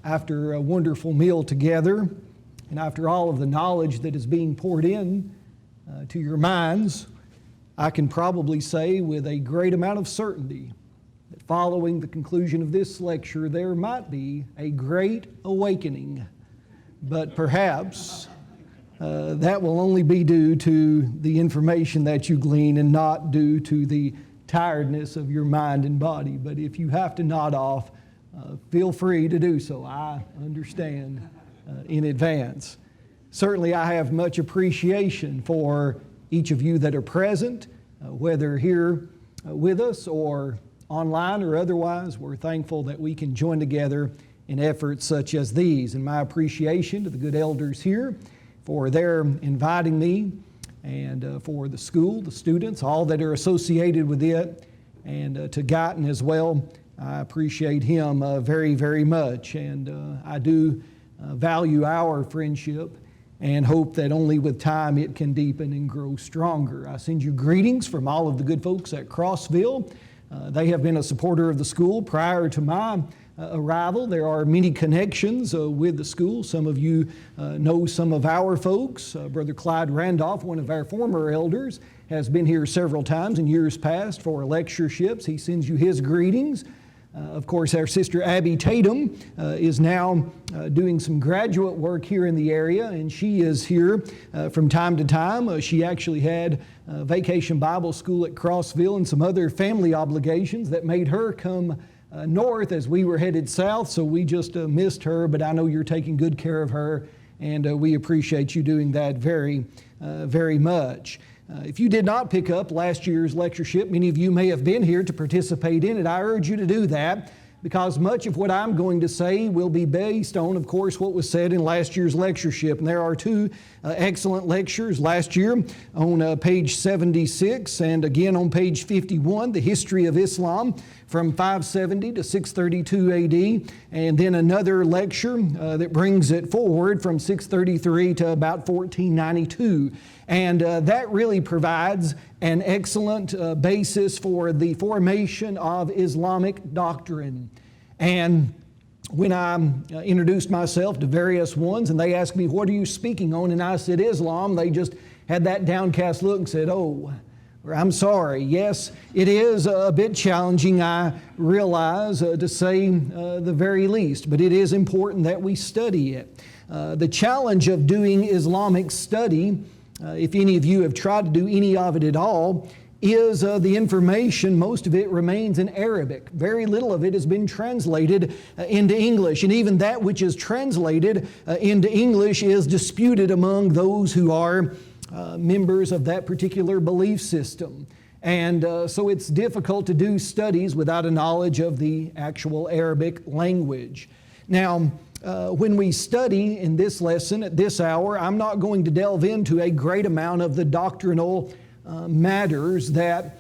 after a wonderful meal together, and after all of the knowledge that is being poured in to your minds, I can probably say with a great amount of certainty that following the conclusion of this lecture, there might be a great awakening. But perhaps that will only be due to the information that you glean and not due to the tiredness of your mind and body. But if you have to nod off, feel free to do so. I understand in advance. Certainly I have much appreciation for each of you that are present, whether here with us or online or otherwise. We're thankful that we can join together in efforts such as these. And my appreciation to the good elders here for their inviting me, and for the school, the students, all that are associated with it, and to Guyton as well. I appreciate him very, very much, and I do value our friendship and hope that only with time it can deepen and grow stronger. I send you greetings from all of the good folks at Crossville. They have been a supporter of the school prior to my arrival. There are many connections with the school. Some of you know some of our folks. Brother Clyde Randolph, one of our former elders, has been here several times in years past for lectureships. He sends you his greetings. Of course, our sister Abby Tatum is now doing some graduate work here in the area, and she is here from time to time. She actually had Vacation Bible School at Crossville and some other family obligations that made her come north as we were headed south, so we just missed her, but I know you're taking good care of her, and we appreciate you doing that very, very much. If you did not pick up last year's lectureship, many of you may have been here to participate in it. I urge you to do that, because much of what I'm going to say will be based on, of course, what was said in last year's lectureship. And there are two excellent lectures last year on page 76 and again on page 51, the history of Islam from 570 to 632 AD, and then another lecture that brings it forward from 633 to about 1492. And that really provides an excellent basis for the formation of Islamic doctrine. And when I introduced myself to various ones and they asked me, what are you speaking on? And I said, Islam, they just had that downcast look and said, oh, or I'm sorry. Yes, it is a bit challenging, I realize, to say the very least, but it is important that we study it. The challenge of doing Islamic study, if any of you have tried to do any of it at all, is the information, most of it remains in Arabic. Very little of it has been translated into English, and even that which is translated into English is disputed among those who are members of that particular belief system. And so it's difficult to do studies without a knowledge of the actual Arabic language. Now, when we study in this lesson at this hour, I'm not going to delve into a great amount of the doctrinal matters that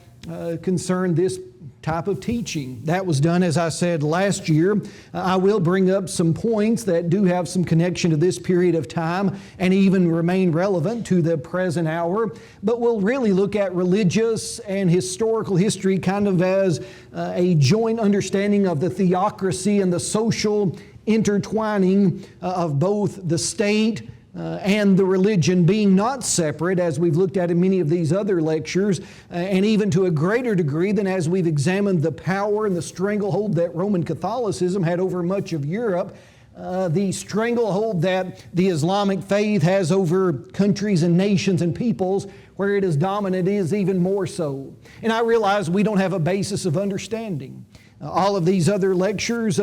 concern this type of teaching. That was done, as I said, last year. I will bring up some points that do have some connection to this period of time and even remain relevant to the present hour, but we'll really look at religious and historical history kind of as a joint understanding of the theocracy and the social intertwining of both the state and the religion being not separate, as we've looked at in many of these other lectures, and even to a greater degree than as we've examined the power and the stranglehold that Roman Catholicism had over much of Europe, the stranglehold that the Islamic faith has over countries and nations and peoples, where it is dominant is even more so. And I realize we don't have a basis of understanding. All of these other lectures,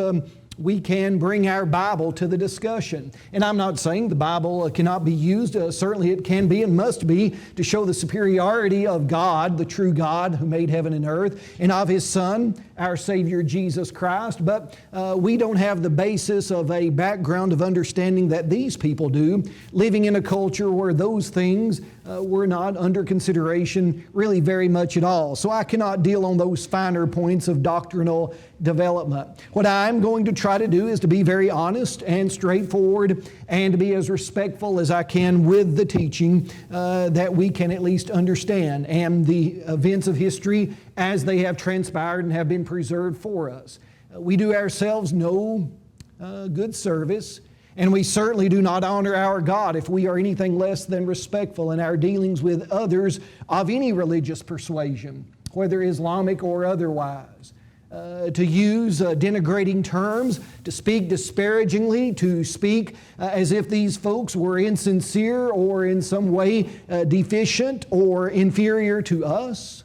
we can bring our Bible to the discussion. And I'm not saying the Bible cannot be used. Certainly it can be and must be to show the superiority of God, the true God who made heaven and earth, and of His Son, our Savior Jesus Christ. But we don't have the basis of a background of understanding that these people do, living in a culture where those things were not under consideration really very much at all. So I cannot deal on those finer points of doctrinal development. What I'm going to try to do is to be very honest and straightforward and to be as respectful as I can with the teaching that we can at least understand and the events of history as they have transpired and have been preserved for us. We do ourselves know good service. And we certainly do not honor our God if we are anything less than respectful in our dealings with others of any religious persuasion, whether Islamic or otherwise. To use denigrating terms, to speak disparagingly, to speak as if these folks were insincere or in some way deficient or inferior to us,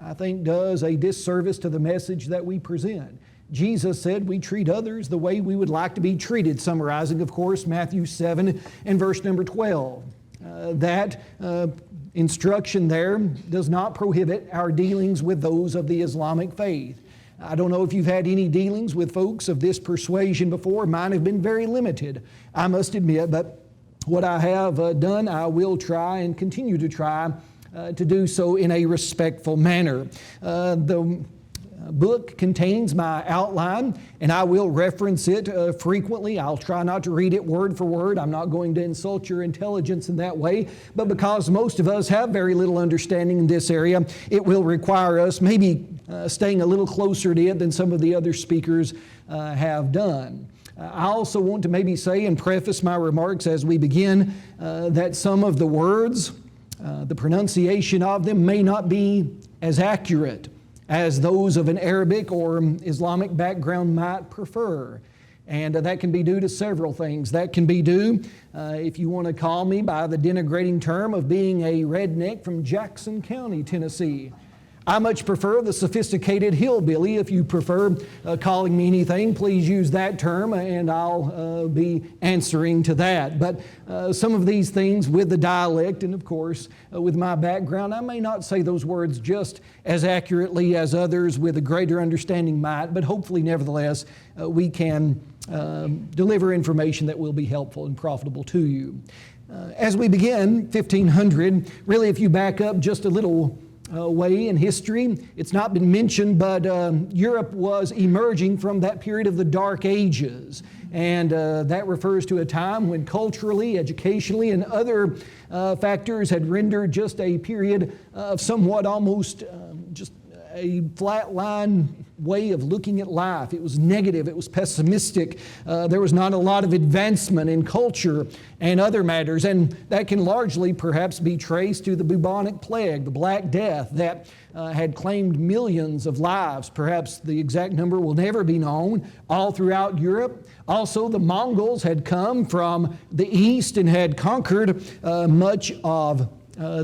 I think does a disservice to the message that we present. Jesus said we treat others the way we would like to be treated, summarizing, of course, Matthew 7 and verse number 12. That instruction there does not prohibit our dealings with those of the Islamic faith. I don't know if you've had any dealings with folks of this persuasion before. Mine have been very limited, I must admit, but what I have done, I will try and continue to try to do so in a respectful manner. The book contains my outline, and I will reference it frequently. I'll try not to read it word for word. I'm not going to insult your intelligence in that way, but because most of us have very little understanding in this area, it will require us maybe staying a little closer to it than some of the other speakers have done. I also want to maybe say and preface my remarks as we begin that some of the words, the pronunciation of them may not be as accurate as those of an Arabic or Islamic background might prefer. And that can be due to several things. That can be due, if you want to call me by the denigrating term of being a redneck from Jackson County, Tennessee. I much prefer the sophisticated hillbilly. If you prefer calling me anything, please use that term and I'll be answering to that. But some of these things with the dialect and of course with my background, I may not say those words just as accurately as others with a greater understanding might, but hopefully nevertheless we can deliver information that will be helpful and profitable to you. As we begin 1500, really if you back up just a little way in history. It's not been mentioned, but Europe was emerging from that period of the Dark Ages. And that refers to a time when culturally, educationally, and other factors had rendered just a period of somewhat almost just a flatline way of looking at life. It was negative, it was pessimistic. There was not a lot of advancement in culture and other matters, and that can largely perhaps be traced to the bubonic plague, the Black Death, that had claimed millions of lives. Perhaps the exact number will never be known, all throughout Europe. Also, the Mongols had come from the east and had conquered much of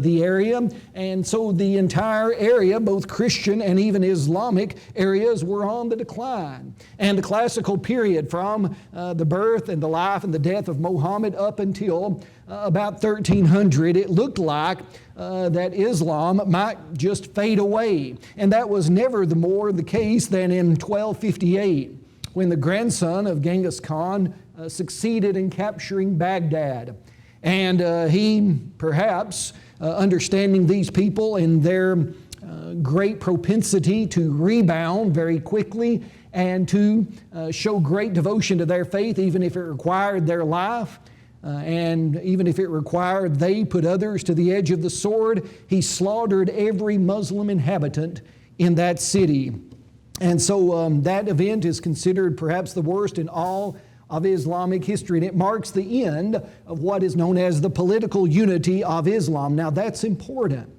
the area, and so the entire area, both Christian and even Islamic areas, were on the decline. And the classical period from the birth and the life and the death of Muhammad up until about 1300, it looked like that Islam might just fade away. And that was never the more the case than in 1258, when the grandson of Genghis Khan succeeded in capturing Baghdad. And he perhaps, understanding these people and their great propensity to rebound very quickly and to show great devotion to their faith, even if it required their life, and even if it required they put others to the edge of the sword, he slaughtered every Muslim inhabitant in that city. And so that event is considered perhaps the worst in all of Islamic history, and it marks the end of what is known as the political unity of Islam. Now that's important.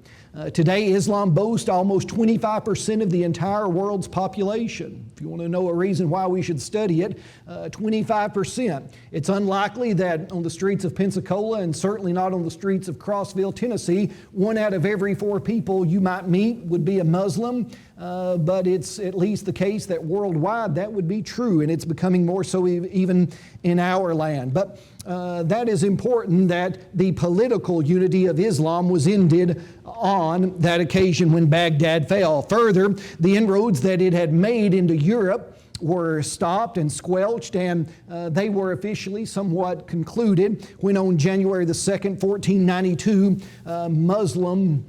Today, Islam boasts almost 25% of the entire world's population. If you want to know a reason why we should study it, 25%. It's unlikely that on the streets of Pensacola, and certainly not on the streets of Crossville, Tennessee, 1 out of every 4 people you might meet would be a Muslim, but it's at least the case that worldwide that would be true, and it's becoming more so even in our land. But that is important that the political unity of Islam was ended on that occasion when Baghdad fell. Further, the inroads that it had made into Europe were stopped and squelched, and they were officially somewhat concluded when on January the 2nd, 1492, Muslim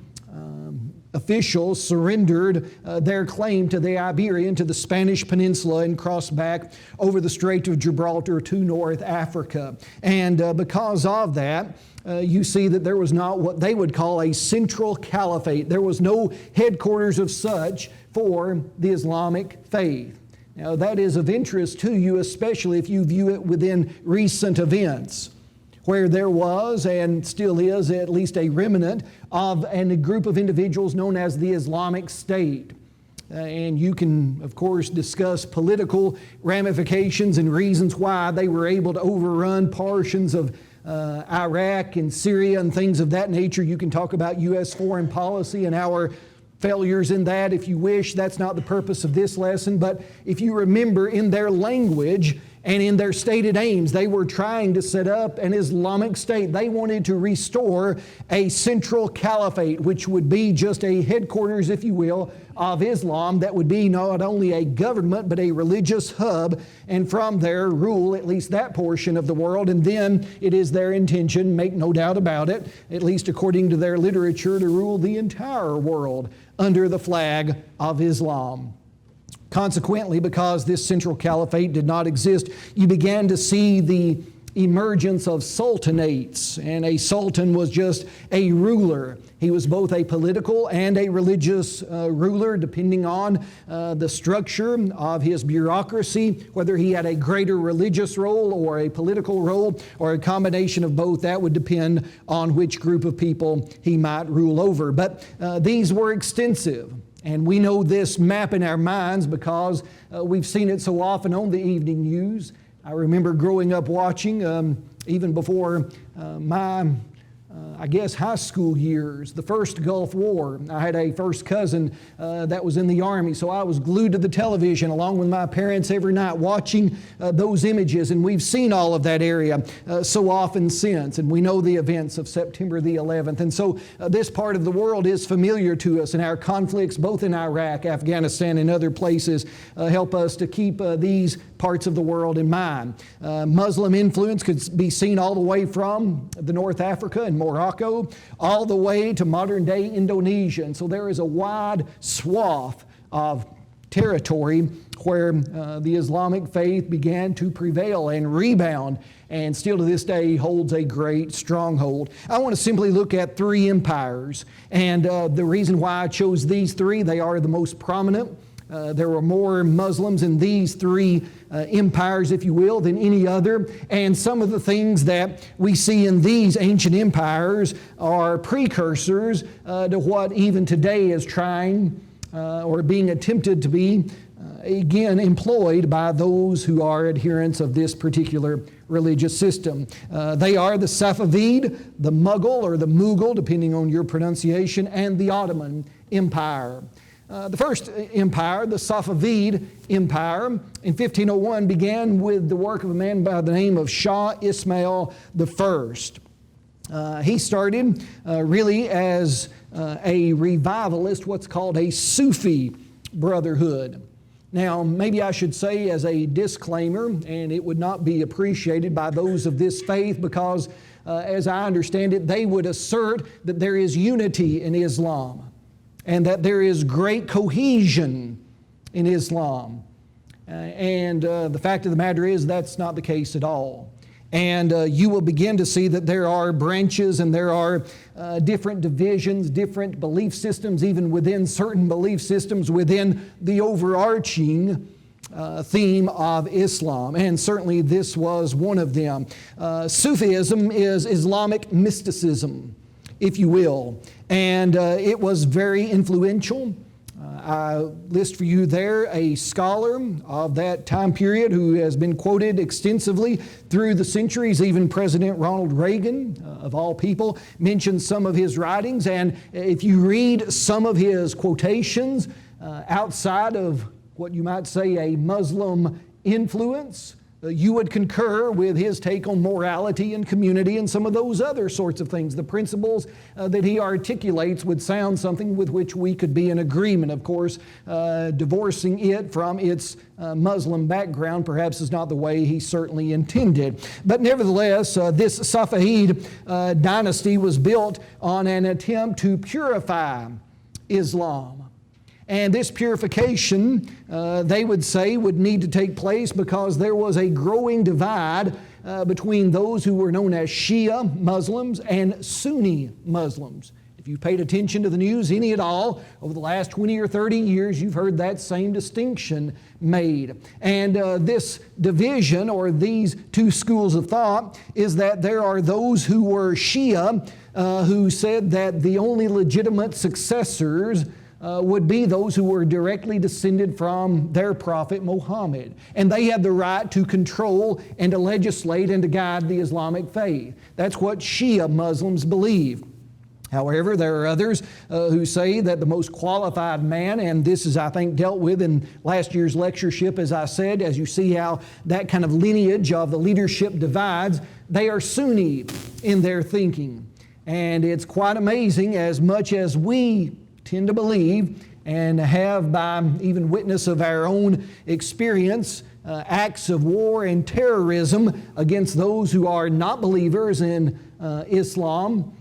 officials surrendered their claim to the Iberian, to the Spanish peninsula, and crossed back over the Strait of Gibraltar to North Africa. And because of that, you see that there was not what they would call a central caliphate. There was no headquarters of such for the Islamic faith. Now, that is of interest to you, especially if you view it within recent events, where there was and still is at least a remnant of a group of individuals known as the Islamic State. And you can, of course, discuss political ramifications and reasons why they were able to overrun portions of Iraq and Syria and things of that nature. You can talk about U.S. foreign policy and our failures in that if you wish. That's not the purpose of this lesson. But if you remember, in their language and in their stated aims, they were trying to set up an Islamic state. They wanted to restore a central caliphate, which would be just a headquarters, if you will, of Islam that would be not only a government but a religious hub, and from there rule at least that portion of the world. And then it is their intention, make no doubt about it, at least according to their literature, to rule the entire world under the flag of Islam. Consequently, because this central caliphate did not exist, you began to see the emergence of sultanates, and a sultan was just a ruler. He was both a political and a religious ruler, depending on the structure of his bureaucracy, whether he had a greater religious role or a political role or a combination of both. That would depend on which group of people he might rule over. But these were extensive. And we know this map in our minds because we've seen it so often on the evening news. I remember growing up watching, even before my high school years, the first Gulf War. I had a first cousin that was in the Army, so I was glued to the television along with my parents every night watching those images, and we've seen all of that area so often since, and we know the events of September the 11th. And so this part of the world is familiar to us, and our conflicts both in Iraq, Afghanistan, and other places help us to keep these parts of the world in mind. Muslim influence could be seen all the way from the North Africa and Morocco all the way to modern-day Indonesia. And so there is a wide swath of territory where the Islamic faith began to prevail and rebound, and still to this day holds a great stronghold. I want to simply look at three empires, and the reason why I chose these three, they are the most prominent. There were more Muslims in these three empires, if you will, than any other. And some of the things that we see in these ancient empires are precursors to what even today is trying or being attempted to be, again, employed by those who are adherents of this particular religious system. They are the Safavid, the Mughal or the Mughal, depending on your pronunciation, and the Ottoman Empire. The first empire, the Safavid Empire, in 1501 began with the work of a man by the name of Shah Ismail I. He started really as a revivalist, what's called a Sufi brotherhood. Now, maybe I should say as a disclaimer, and it would not be appreciated by those of this faith because, as I understand it, they would assert that there is unity in Islam and that there is great cohesion in Islam. And the fact of the matter is that's not the case at all. And you will begin to see that there are branches and there are different divisions, different belief systems, even within certain belief systems within the overarching theme of Islam. And certainly this was one of them. Sufism is Islamic mysticism, if you will. And it was very influential. I list for you there a scholar of that time period who has been quoted extensively through the centuries. Even President Ronald Reagan, of all people, mentions some of his writings. And if you read some of his quotations outside of what you might say a Muslim influence, you would concur with his take on morality and community and some of those other sorts of things. The principles that he articulates would sound something with which we could be in agreement. Of course, divorcing it from its Muslim background perhaps is not the way he certainly intended. But nevertheless, this Safavid dynasty was built on an attempt to purify Islam. And this purification, they would say, would need to take place because there was a growing divide between those who were known as Shia Muslims and Sunni Muslims. If If you've paid attention to the news any at all over the last 20 or 30 years, you've heard that same distinction made. And this division, or these two schools of thought, is that there are those who were Shia, who said that the only legitimate successors would be those who were directly descended from their prophet Muhammad. And they had the right to control and to legislate and to guide the Islamic faith. That's what Shia Muslims believe. However, there are others who say that the most qualified man, and this is, I think, dealt with in last year's lectureship, as I said, as you see how that kind of lineage of the leadership divides, they are Sunni in their thinking. And it's quite amazing, as much as we tend to believe and have by even witness of our own experience acts of war and terrorism against those who are not believers in Islam,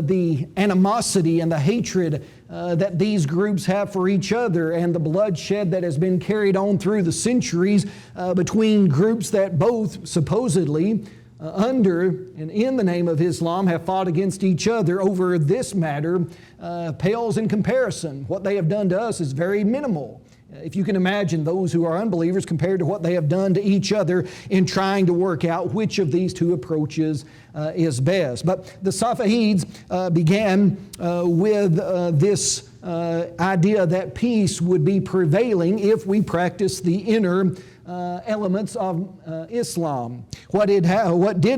the animosity and the hatred that these groups have for each other, and the bloodshed that has been carried on through the centuries between groups that both supposedly under and in the name of Islam have fought against each other over this matter pales in comparison. What they have done to us is very minimal. If you can imagine those who are unbelievers compared to what they have done to each other in trying to work out which of these two approaches is best. But the Safavids began with this idea that peace would be prevailing if we practice the inner elements of Islam. What did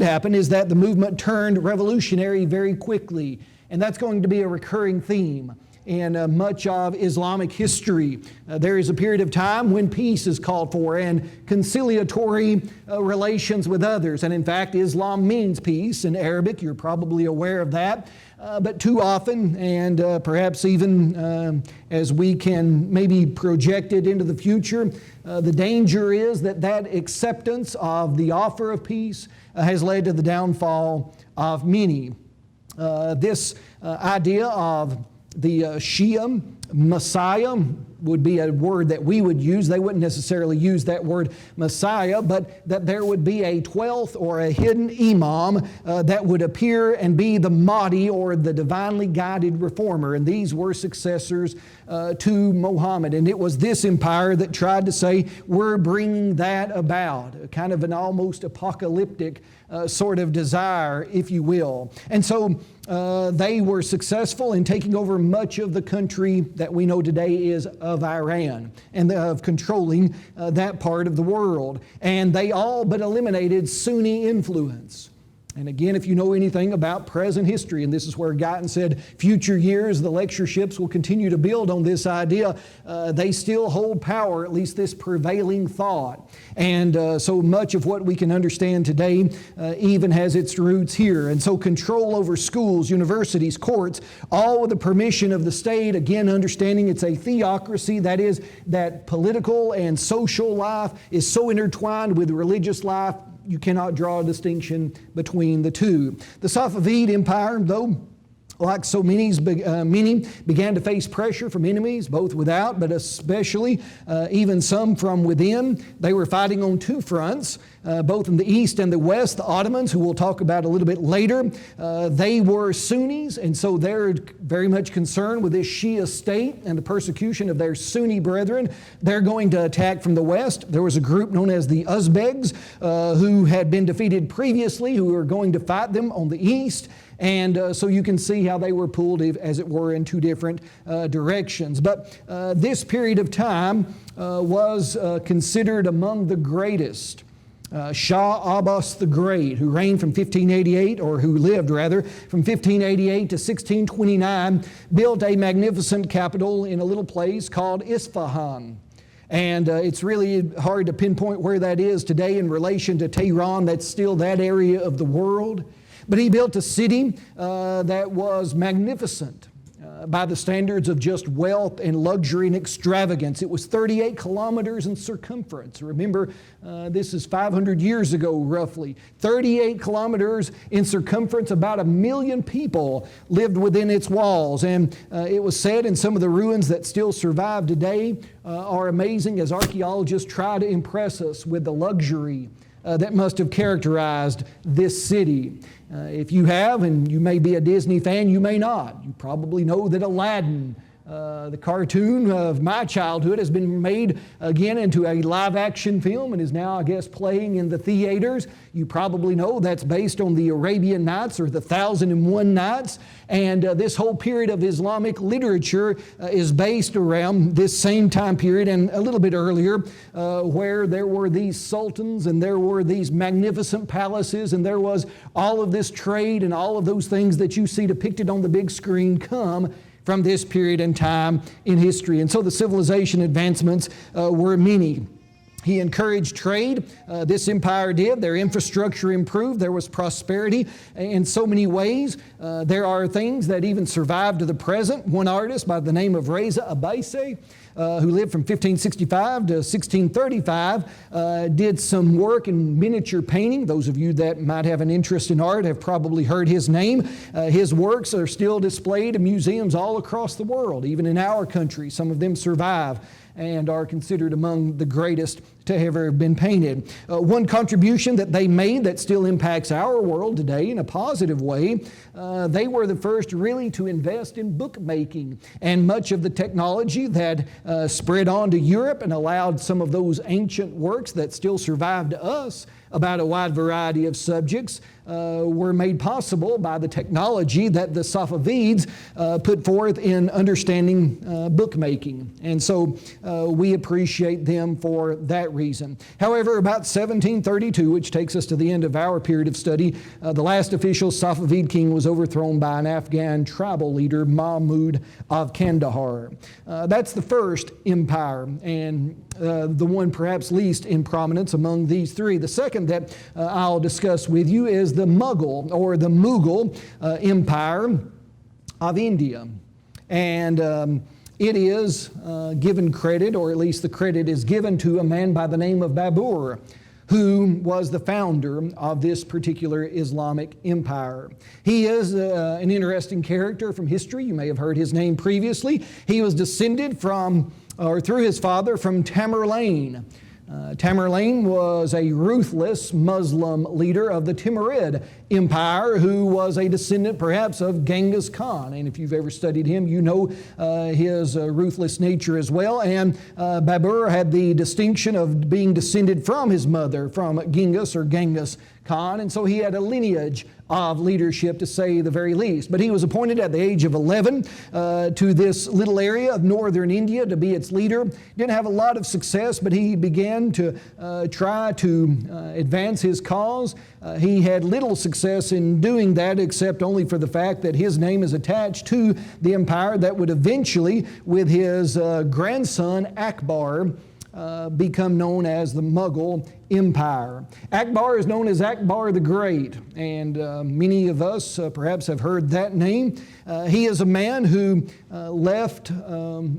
happen is that the movement turned revolutionary very quickly, and that's going to be a recurring theme in much of Islamic history. There is a period of time when peace is called for and conciliatory relations with others. And in fact, Islam means peace in Arabic. You're probably aware of that. But too often, and perhaps even as we can maybe project it into the future, the danger is that that acceptance of the offer of peace has led to the downfall of many. This idea of the Shia Messiah would be a word that we would use. They wouldn't necessarily use that word Messiah, but that there would be a 12th or a hidden imam that would appear and be the Mahdi, or the divinely guided reformer. And these were successors to Muhammad. And it was this empire that tried to say, we're bringing that about, kind of an almost apocalyptic sort of desire, if you will. And so they were successful in taking over much of the country that we know today is of Iran, and of controlling that part of the world. And they all but eliminated Sunni influence. And again, if you know anything about present history, and this is where Guyton said future years, the lectureships will continue to build on this idea, they still hold power, at least this prevailing thought. And so much of what we can understand today even has its roots here. And so control over schools, universities, courts, all with the permission of the state, again understanding it's a theocracy, that is, that political and social life is so intertwined with religious life, you cannot draw a distinction between the two. The Safavid Empire, though, like so many, began to face pressure from enemies, both without, but especially even some from within. They were fighting on two fronts, both in the east and the west. The Ottomans, who we'll talk about a little bit later, they were Sunnis, and so they're very much concerned with this Shia state and the persecution of their Sunni brethren. They're going to attack from the west. There was a group known as the Uzbeks, who had been defeated previously, who were going to fight them on the east. And so you can see how they were pulled, as it were, in two different directions. But this period of time was considered among the greatest. Shah Abbas the Great, who reigned from 1588, or who lived rather, from 1588 to 1629, built a magnificent capital in a little place called Isfahan. And it's really hard to pinpoint where that is today in relation to Tehran. That's still that area of the world. But he built a city that was magnificent by the standards of just wealth and luxury and extravagance. It was 38 kilometers in circumference. Remember, this is 500 years ago, roughly. 38 kilometers in circumference, about 1 million people lived within its walls. And it was said in some of the ruins that still survive today are amazing as archaeologists try to impress us with the luxury that must have characterized this city. If you have, and you may be a Disney fan, you may not. You probably know that Aladdin, the cartoon of my childhood, has been made again into a live-action film and is now, I guess, playing in the theaters. You probably know that's based on the Arabian Nights or the 1001 Nights. And this whole period of Islamic literature is based around this same time period and a little bit earlier, where there were these sultans and there were these magnificent palaces and there was all of this trade and all of those things that you see depicted on the big screen come from this period in time in history. And so the civilization advancements were many. He encouraged trade. This empire did. Their infrastructure improved. There was prosperity in so many ways. There are things that even survive to the present. One artist by the name of Reza Abaise, who lived from 1565 to 1635, did some work in miniature painting. Those of you that might have an interest in art have probably heard his name. His works are still displayed in museums all across the world, even in our country. Some of them survive and are considered among the greatest to have ever been painted. One contribution that they made that still impacts our world today in a positive way, they were the first really to invest in bookmaking, and much of the technology that spread on to Europe and allowed some of those ancient works that still survive to us about a wide variety of subjects were made possible by the technology that the Safavids put forth in understanding bookmaking. And so we appreciate them for that reason. However, about 1732, which takes us to the end of our period of study, the last official Safavid king was overthrown by an Afghan tribal leader, Mahmud of Kandahar. That's the first empire, and the one perhaps least in prominence among these three. The second that I'll discuss with you is the Mughal or the Mughal Empire of India. And it is given credit, or at least the credit is given to a man by the name of Babur, who was the founder of this particular Islamic empire. He is an interesting character from history. You may have heard his name previously. He was descended from, or through his father, from Tamerlane. Tamerlane was a ruthless Muslim leader of the Timurid Empire who was a descendant perhaps of Genghis Khan. And if you've ever studied him, you know his ruthless nature as well. And Babur had the distinction of being descended from his mother, from Genghis or Genghis Khan. And so he had a lineage of leadership, to say the very least. But he was appointed at the age of 11 to this little area of northern India to be its leader. Didn't have a lot of success, but he began to try to advance his cause. He had little success in doing that, except only for the fact that his name is attached to the empire that would eventually, with his grandson Akbar, become known as the Mughal Empire. Akbar is known as Akbar the Great, and many of us perhaps have heard that name. He is a man who left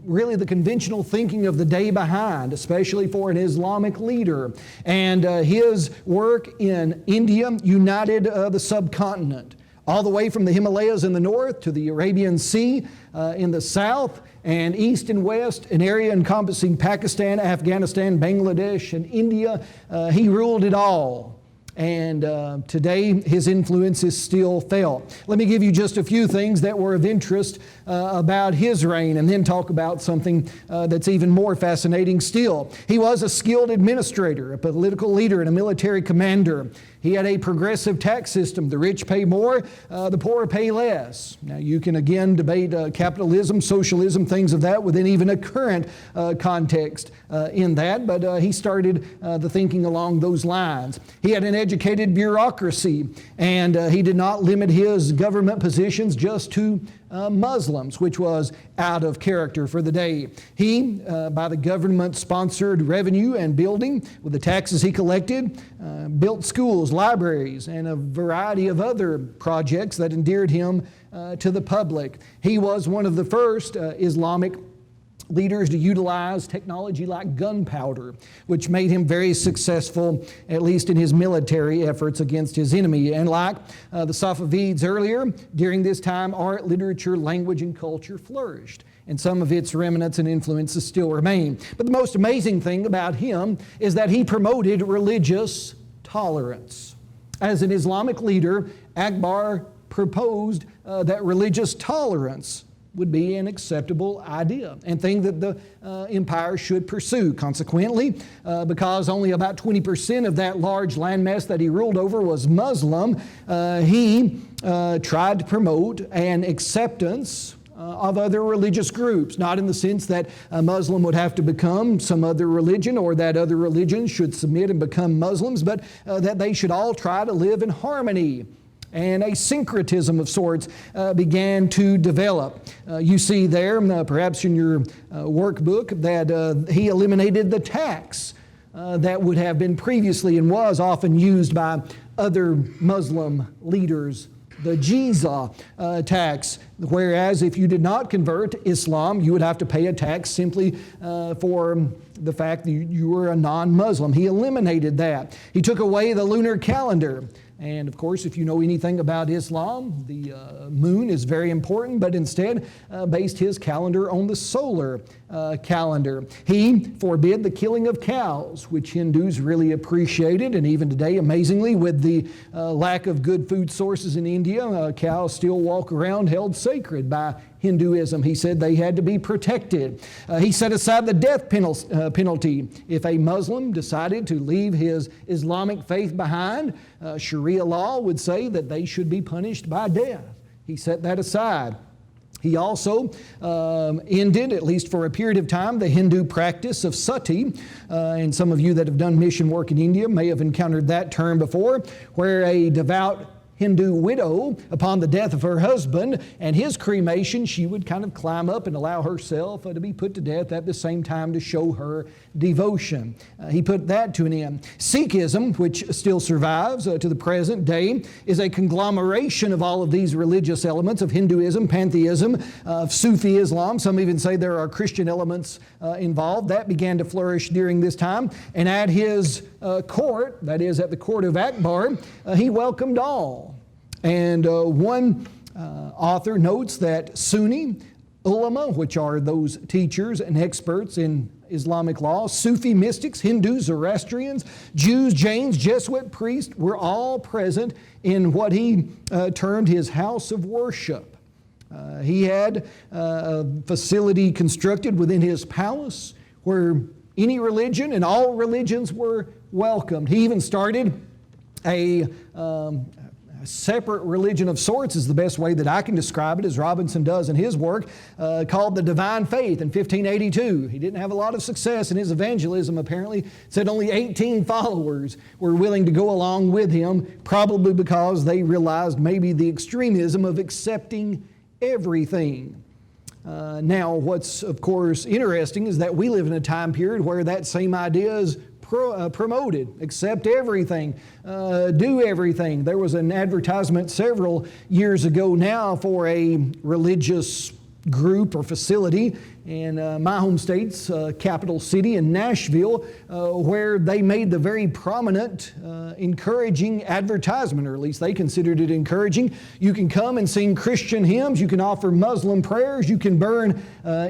really the conventional thinking of the day behind, especially for an Islamic leader. And his work in India united the subcontinent, all the way from the Himalayas in the north to the Arabian Sea in the south, and east and west, an area encompassing Pakistan, Afghanistan, Bangladesh, and India. He ruled it all. And today, his influence is still felt. Let me give you just a few things that were of interest about his reign, and then talk about something that's even more fascinating still. He was a skilled administrator, a political leader, and a military commander. He had a progressive tax system. The rich pay more, the poor pay less. Now, you can again debate capitalism, socialism, things of that within even a current context in that, but he started the thinking along those lines. He had an educated bureaucracy, and he did not limit his government positions just to Muslims, which was out of character for the day. He, by the government-sponsored revenue and building, with the taxes he collected, built schools, libraries, and a variety of other projects that endeared him to the public. He was one of the first Islamic leaders to utilize technology like gunpowder, which made him very successful, at least in his military efforts against his enemy. And like the Safavids earlier, during this time, art, literature, language, and culture flourished, and some of its remnants and influences still remain. But the most amazing thing about him is that he promoted religious tolerance. As an Islamic leader, Akbar proposed that religious tolerance would be an acceptable idea and thing that the empire should pursue. Consequently, because only about 20% of that large landmass that he ruled over was Muslim, he tried to promote an acceptance of other religious groups, not in the sense that a Muslim would have to become some other religion or that other religions should submit and become Muslims, but that they should all try to live in harmony. And a syncretism of sorts began to develop. You see there, perhaps in your workbook, that he eliminated the tax that would have been previously and was often used by other Muslim leaders, the jizya tax, whereas if you did not convert to Islam, you would have to pay a tax simply for the fact that you were a non-Muslim. He eliminated that. He took away the lunar calendar. And of course, if you know anything about Islam, the moon is very important, but instead based his calendar on the solar calendar. He forbid the killing of cows, which Hindus really appreciated, and even today, amazingly, with the lack of good food sources in India, cows still walk around held sacred by Hinduism. He said they had to be protected. He set aside the death penalty. If a Muslim decided to leave his Islamic faith behind, Sharia law would say that they should be punished by death. He set that aside. He also ended, at least for a period of time, the Hindu practice of sati. And some of you that have done mission work in India may have encountered that term before, where a devout Hindu widow, upon the death of her husband and his cremation, she would kind of climb up and allow herself to be put to death at the same time to show her devotion. He put that to an end. Sikhism, which still survives to the present day, is a conglomeration of all of these religious elements of Hinduism, pantheism, of Sufi Islam. Some even say there are Christian elements involved. That began to flourish during this time. And at his court, that is at the court of Akbar, he welcomed all. And one author notes that Sunni ulama, which are those teachers and experts in Islamic law, Sufi mystics, Hindus, Zoroastrians, Jews, Jains, Jesuit priests were all present in what he termed his house of worship. He had a facility constructed within his palace where any religion and all religions were welcomed. He even started a separate religion of sorts, is the best way that I can describe it, as Robinson does in his work, called the Divine Faith in 1582. He didn't have a lot of success in his evangelism, apparently. Said only 18 followers were willing to go along with him, probably because they realized maybe the extremism of accepting everything. Now, what's of course interesting is that we live in a time period where that same idea is promoted. Accept everything. Do everything. There was an advertisement several years ago now for a religious group or facility in my home state's capital city in Nashville, where they made the very prominent, encouraging advertisement, or at least they considered it encouraging. You can come and sing Christian hymns, you can offer Muslim prayers, you can burn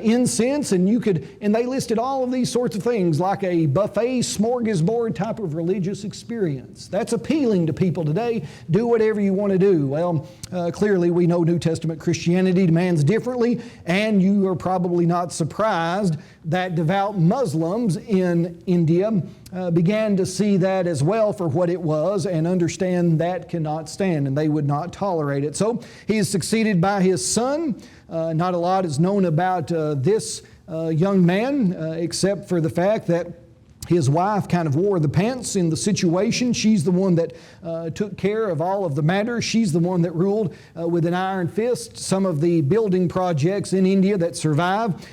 incense, and they listed all of these sorts of things like a buffet smorgasbord type of religious experience. That's appealing to people today. Do whatever you want to do. Well, clearly we know New Testament Christianity demands differently, and you are probably not surprised that devout Muslims in India began to see that as well for what it was and understand that cannot stand, and they would not tolerate it. So he is succeeded by his son. Not a lot is known about this young man except for the fact that his wife kind of wore the pants in the situation. She's the one that took care of all of the matters. She's the one that ruled with an iron fist some of the building projects in India that survive.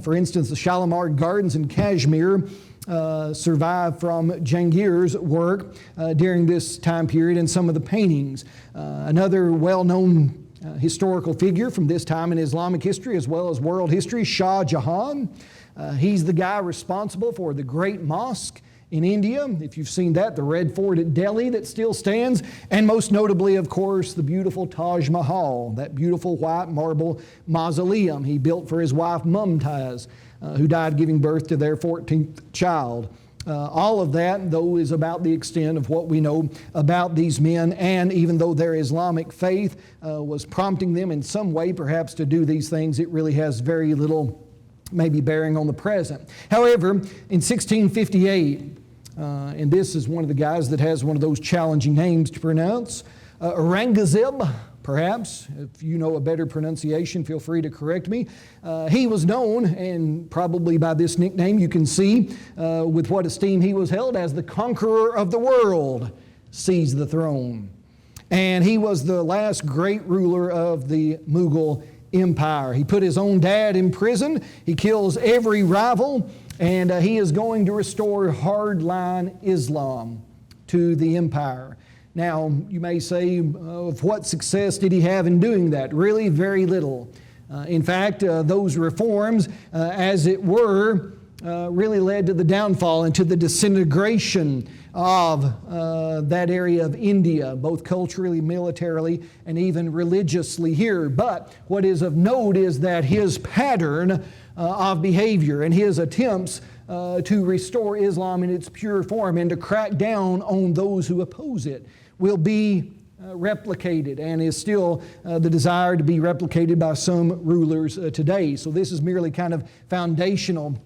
For instance, the Shalimar Gardens in Kashmir survived from Jahangir's work during this time period, and some of the paintings. Another well-known historical figure from this time in Islamic history as well as world history, Shah Jahan. He's the guy responsible for the Great Mosque in India. If you've seen that, the Red Fort at Delhi that still stands, and most notably, of course, the beautiful Taj Mahal, that beautiful white marble mausoleum he built for his wife Mumtaz, who died giving birth to their 14th child. All of that, though, is about the extent of what we know about these men, and even though their Islamic faith was prompting them in some way perhaps to do these things, it really has very little maybe bearing on the present. However, in 1658, and this is one of the guys that has one of those challenging names to pronounce, Aurangzeb, perhaps. If you know a better pronunciation, feel free to correct me. He was known, and probably by this nickname you can see with what esteem he was held, as the conqueror of the world seized the throne. And he was the last great ruler of the Mughal Empire. He put his own dad in prison. He kills every rival, and he is going to restore hardline Islam to the empire. Now, you may say, of what success did he have in doing that? Really, very little. In fact, those reforms, as it were, really led to the downfall and to the disintegration of that area of India, both culturally, militarily, and even religiously here. But what is of note is that his pattern of behavior and his attempts to restore Islam in its pure form and to crack down on those who oppose it will be replicated, and is still the desire to be replicated by some rulers today. So this is merely kind of foundational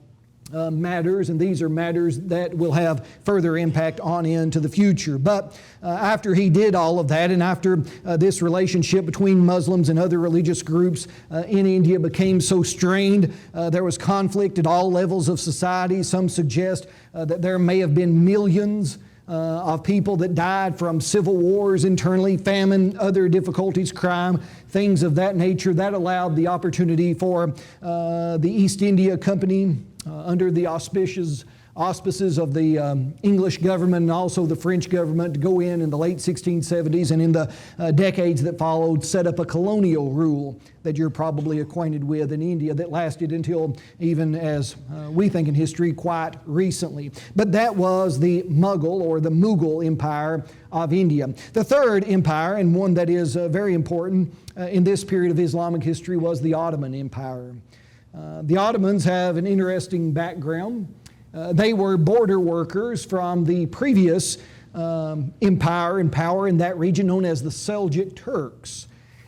matters, and these are matters that will have further impact on into the future. But after he did all of that, and after this relationship between Muslims and other religious groups in India became so strained, there was conflict at all levels of society. Some suggest that there may have been millions of people that died from civil wars internally, famine, other difficulties, crime, things of that nature. That allowed the opportunity for the East India Company under the auspices of the English government and also the French government to go in the late 1670s and in the decades that followed, set up a colonial rule that you're probably acquainted with in India that lasted until even, as we think in history, quite recently. But that was the Mughal or the Mughal Empire of India. The third empire, and one that is very important in this period of Islamic history, was the Ottoman Empire. The Ottomans have an interesting background. They were border workers from the previous empire and power in that region known as the Seljuk Turks.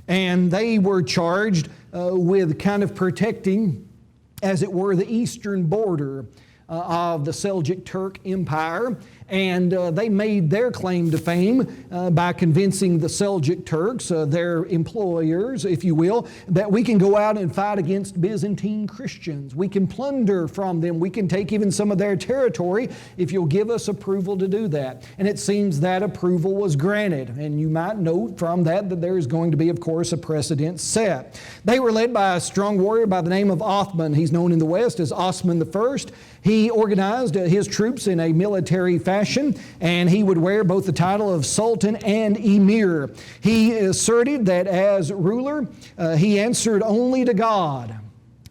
And they were charged with kind of protecting, as it were, the eastern border of the Seljuk Turk Empire. And they made their claim to fame by convincing the Seljuk Turks, their employers, if you will, that we can go out and fight against Byzantine Christians. We can plunder from them. We can take even some of their territory if you'll give us approval to do that. And it seems that approval was granted. And you might note from that that there is going to be, of course, a precedent set. They were led by a strong warrior by the name of Othman. He's known in the West as Osman I. He organized his troops in a military fashion, and he would wear both the title of Sultan and Emir. He asserted that as ruler, he answered only to God.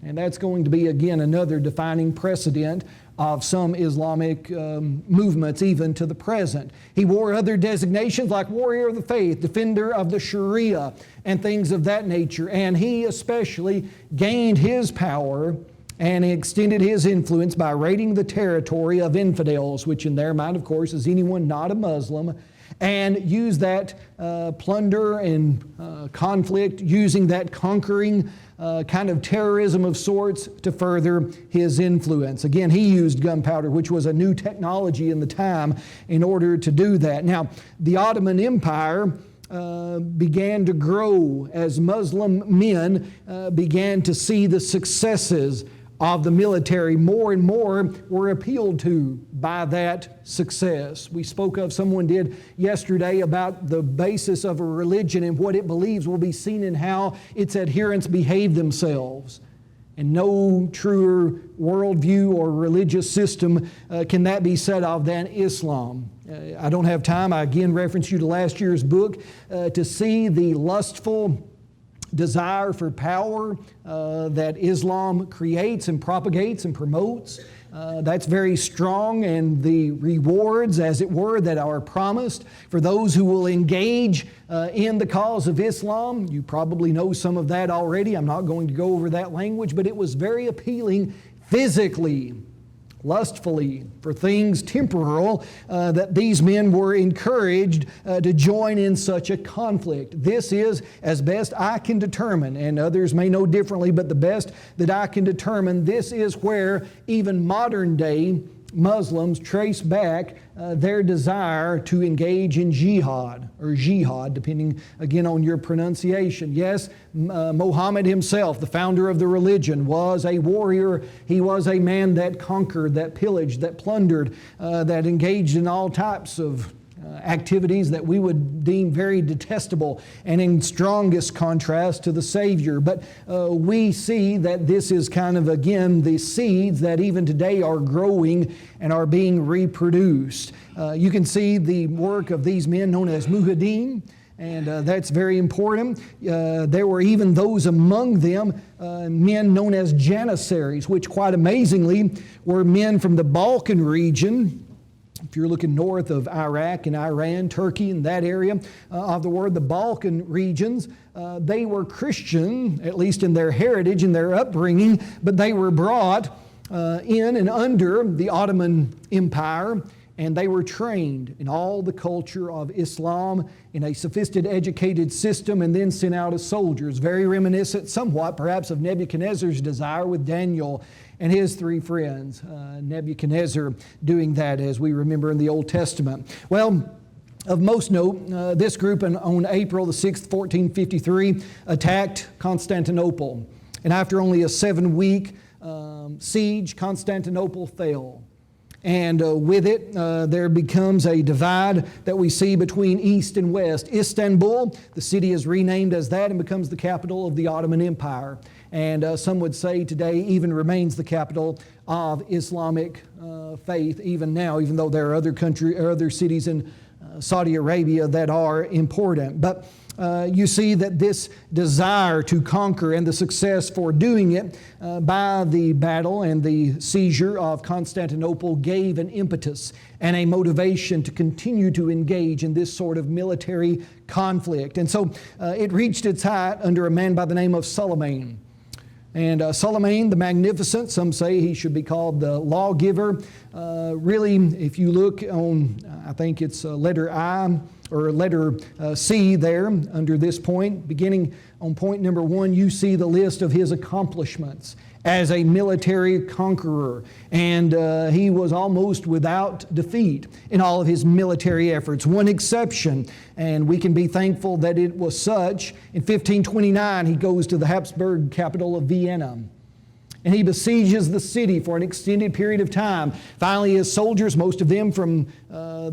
And that's going to be, again, another defining precedent of some Islamic movements, even to the present. He wore other designations like warrior of the faith, defender of the Sharia, and things of that nature. And he especially gained his power and extended his influence by raiding the territory of infidels, which in their mind, of course, is anyone not a Muslim, and used that plunder and conflict, using that conquering kind of terrorism of sorts to further his influence. Again, he used gunpowder, which was a new technology in the time, in order to do that. Now, the Ottoman Empire began to grow as Muslim men began to see the successes of the military. More and more were appealed to by that success. We spoke of, someone did yesterday, about the basis of a religion and what it believes will be seen in how its adherents behave themselves. And no truer worldview or religious system can that be said of than Islam. I don't have time. I again reference you to last year's book to see the lustful desire for power that Islam creates and propagates and promotes. That's very strong, and the rewards, as it were, that are promised for those who will engage in the cause of Islam. You probably know some of that already. I'm not going to go over that language, but it was very appealing physically lustfully for things temporal, that these men were encouraged to join in such a conflict. This is, as best I can determine, and others may know differently, but the best that I can determine, this is where even modern day Muslims trace back their desire to engage in jihad, or jihad, depending again on your pronunciation. Yes, Muhammad himself, the founder of the religion, was a warrior. He was a man that conquered, that pillaged, that plundered, that engaged in all types of activities that we would deem very detestable and in strongest contrast to the Savior. But we see that this is kind of, again, the seeds that even today are growing and are being reproduced. You can see the work of these men known as mujahideen, and that's very important. There were even those among them, men known as janissaries, which quite amazingly were men from the Balkan region. If you're looking north of Iraq and Iran, Turkey, and that area of the world, the Balkan regions, they were Christian, at least in their heritage and their upbringing, but they were brought in and under the Ottoman Empire, and they were trained in all the culture of Islam in a sophisticated, educated system, and then sent out as soldiers, very reminiscent somewhat perhaps of Nebuchadnezzar's desire with Daniel and his three friends, Nebuchadnezzar doing that as we remember in the Old Testament. Well, of most note, this group on April the 6th, 1453, attacked Constantinople. And after only a 7-week siege, Constantinople fell. And with it, there becomes a divide that we see between East and West. Istanbul, the city is renamed as that and becomes the capital of the Ottoman Empire. And some would say today even remains the capital of Islamic faith even now, even though there are other cities in Saudi Arabia that are important. But you see that this desire to conquer and the success for doing it by the battle and the seizure of Constantinople gave an impetus and a motivation to continue to engage in this sort of military conflict. And so it reached its height under a man by the name of Suleiman. And Suleiman the Magnificent, some say he should be called the lawgiver. Really, if you look on, I think it's letter I or letter C there under this point, beginning on point number 1, you see the list of his accomplishments as a military conqueror. And he was almost without defeat in all of his military efforts. One exception, and we can be thankful that it was such, in 1529 he goes to the Habsburg capital of Vienna. And he besieges the city for an extended period of time. Finally, his soldiers, most of them from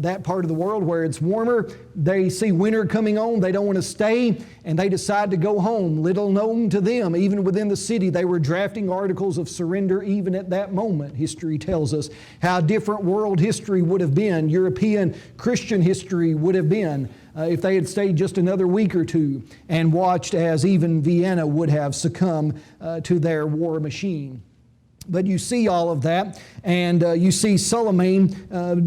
that part of the world where it's warmer, they see winter coming on, they don't want to stay, and they decide to go home. Little known to them, even within the city, they were drafting articles of surrender even at that moment. History tells us how different world history would have been, European Christian history would have been, if they had stayed just another week or two and watched as even Vienna would have succumbed to their war machine. But you see all of that, and you see Suleiman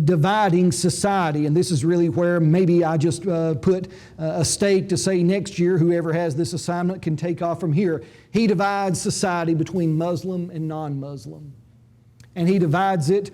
dividing society. And this is really where maybe I just put a stake to say next year, whoever has this assignment can take off from here. He divides society between Muslim and non-Muslim. And he divides it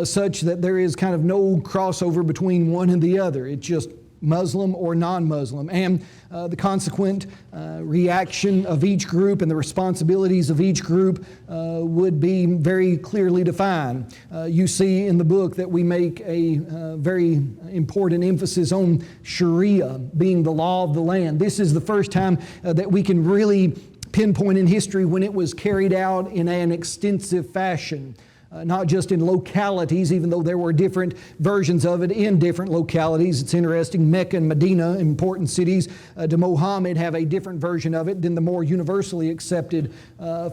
such that there is kind of no crossover between one and the other. It's just Muslim or non-Muslim, and the consequent reaction of each group and the responsibilities of each group would be very clearly defined. You see in the book that we make a very important emphasis on Sharia being the law of the land. This is the first time that we can really pinpoint in history when it was carried out in an extensive fashion. Not just in localities, even though there were different versions of it in different localities. It's interesting, Mecca and Medina, important cities, to Muhammad have a different version of it than the more universally accepted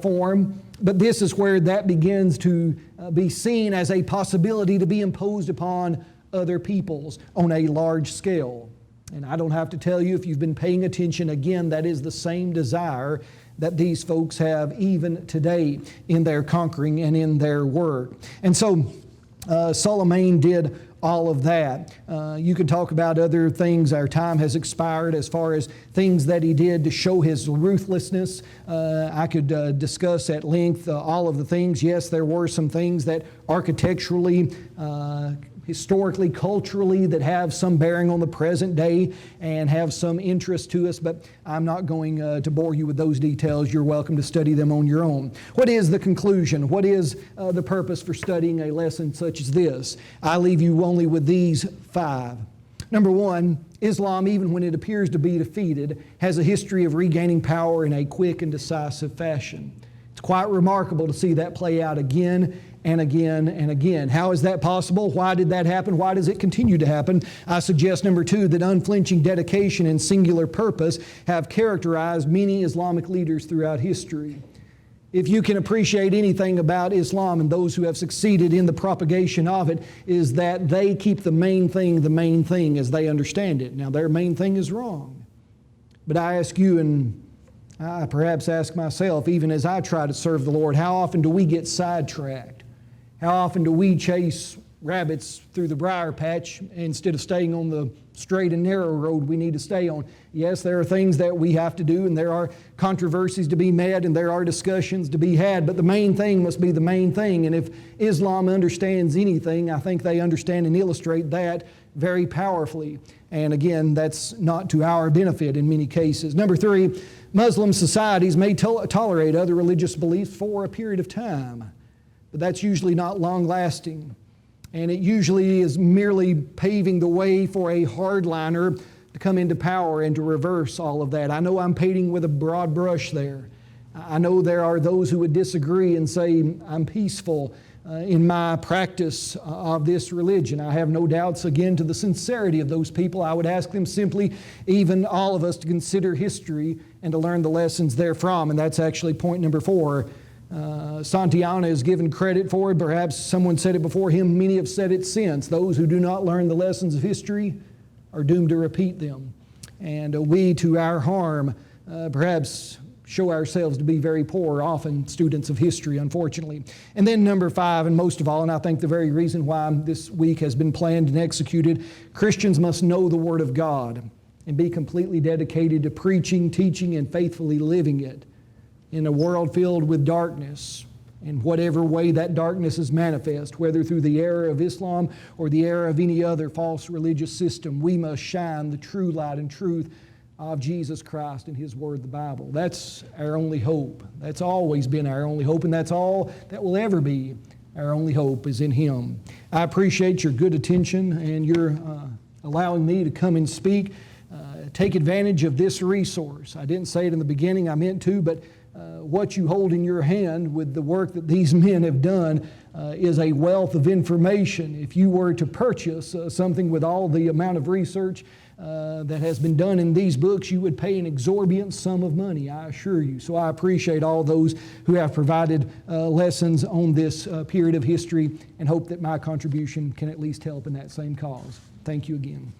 form. But this is where that begins to be seen as a possibility to be imposed upon other peoples on a large scale. And I don't have to tell you, if you've been paying attention, again, that is the same desire that these folks have even today in their conquering and in their work. And so Suleiman did all of that. You could talk about other things. Our time has expired as far as things that he did to show his ruthlessness. I could discuss at length all of the things. Yes, there were some things that architecturally, historically, culturally, that have some bearing on the present day and have some interest to us, but I'm not going to bore you with those details. You're welcome to study them on your own. What is the conclusion? What is the purpose for studying a lesson such as this? I leave you only with these 5. Number 1, Islam, even when it appears to be defeated, has a history of regaining power in a quick and decisive fashion. It's quite remarkable to see that play out again and again and again. How is that possible? Why did that happen? Why does it continue to happen? I suggest, number 2, that unflinching dedication and singular purpose have characterized many Islamic leaders throughout history. If you can appreciate anything about Islam and those who have succeeded in the propagation of it, is that they keep the main thing as they understand it. Now, their main thing is wrong. But I ask you, and I perhaps ask myself, even as I try to serve the Lord, how often do we get sidetracked? How often do we chase rabbits through the briar patch instead of staying on the straight and narrow road we need to stay on? Yes, there are things that we have to do, and there are controversies to be met, and there are discussions to be had, but the main thing must be the main thing. And if Islam understands anything, I think they understand and illustrate that very powerfully. And again, that's not to our benefit in many cases. Number 3, Muslim societies may tolerate other religious beliefs for a period of time, but that's usually not long-lasting. And it usually is merely paving the way for a hardliner to come into power and to reverse all of that. I know I'm painting with a broad brush there. I know there are those who would disagree and say I'm peaceful in my practice of this religion. I have no doubts, again, to the sincerity of those people. I would ask them simply, even all of us, to consider history and to learn the lessons therefrom. And that's actually point number 4. Santayana is given credit for it. Perhaps someone said it before him. Many have said it since. Those who do not learn the lessons of history are doomed to repeat them. And we, to our harm, perhaps show ourselves to be very poor, often students of history, unfortunately. And then number 5, and most of all, and I think the very reason why this week has been planned and executed, Christians must know the Word of God and be completely dedicated to preaching, teaching, and faithfully living it in a world filled with darkness, in whatever way that darkness is manifest, whether through the error of Islam or the error of any other false religious system. We must shine the true light and truth of Jesus Christ and His Word, the Bible. That's our only hope. That's always been our only hope, and that's all that will ever be our only hope is in Him. I appreciate your good attention and your allowing me to come and speak. Take advantage of this resource. I didn't say it in the beginning, I meant to, but what you hold in your hand with the work that these men have done is a wealth of information. If you were to purchase something with all the amount of research that has been done in these books, you would pay an exorbitant sum of money, I assure you. So I appreciate all those who have provided lessons on this period of history and hope that my contribution can at least help in that same cause. Thank you again.